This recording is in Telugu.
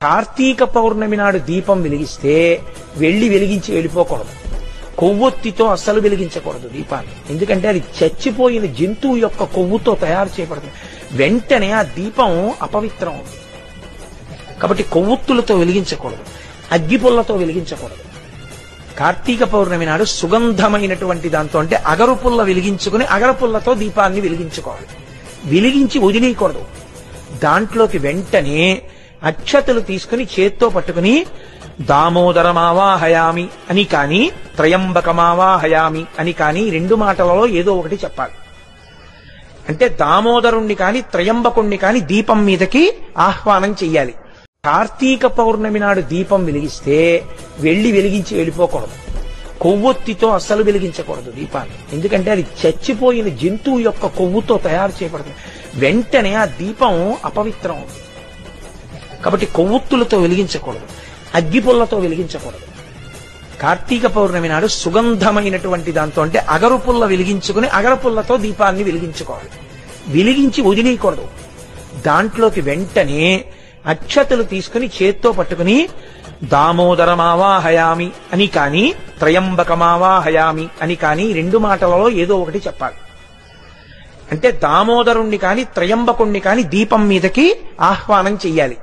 కార్తీక పౌర్ణమి నాడు దీపం వెలిగిస్తే వెళ్లి వెలిగించి వెళ్ళిపోకూడదు. కొవ్వొత్తితో అస్సలు వెలిగించకూడదు దీపాన్ని. ఎందుకంటే అది చచ్చిపోయిన జంతువు యొక్క కొవ్వుతో తయారు చేయబడుతుంది. వెంటనే ఆ దీపం అపవిత్రం అవుతుంది. కాబట్టి కొవ్వొత్తులతో వెలిగించకూడదు, అగ్గిపుల్లతో వెలిగించకూడదు. కార్తీక పౌర్ణమి నాడు సుగంధమైనటువంటి దాంతో అంటే అగరుపుల్ల వెలిగించుకుని అగరపుల్లతో దీపాన్ని వెలిగించుకోవాలి. వెలిగించి వదిలేయకూడదు. దాంట్లోకి వెంటనే అక్షతలు తీసుకుని చేత్తో పట్టుకుని దామోదరమావాహయామి అని కాని త్రయంబకమావాహయామి అని కాని రెండు మాటలలో ఏదో ఒకటి చెప్పాలి. అంటే దామోదరుణ్ణి కాని త్రయంబకుణ్ణి కాని దీపం మీదకి ఆహ్వానం చెయ్యాలి. కార్తీక పౌర్ణమి నాడు దీపం వెలిగిస్తే వెళ్లి వెలిగించి వెళ్ళిపోకూడదు. కొవ్వొత్తితో అస్సలు వెలిగించకూడదు దీపాన్ని. ఎందుకంటే అది చచ్చిపోయిన జంతువు యొక్క కొవ్వుతో తయారు చేయబడుతుంది. వెంటనే ఆ దీపం అపవిత్రం అవుతుంది. కాబట్టి కొవ్వొత్తులతో వెలిగించకూడదు, అగ్గిపుల్లతో వెలిగించకూడదు. కార్తీక పౌర్ణమి నాడు సుగంధమైనటువంటి దాంతో అంటే అగరుపుల్ల వెలిగించుకుని అగరపుల్లతో దీపాన్ని వెలిగించుకోవాలి. వెలిగించి వదిలేయకూడదు. దాంట్లోకి వెంటనే అక్షతలు తీసుకుని చేత్తో పట్టుకుని దామోదరమావాహయామి అని కాని త్రయంబకమావాహయామి అని కాని రెండు మాటలలో ఏదో ఒకటి చెప్పాలి. అంటే దామోదరుణ్ణి కాని త్రయంబకుణ్ణి కాని దీపం మీదకి ఆహ్వానం చెయ్యాలి.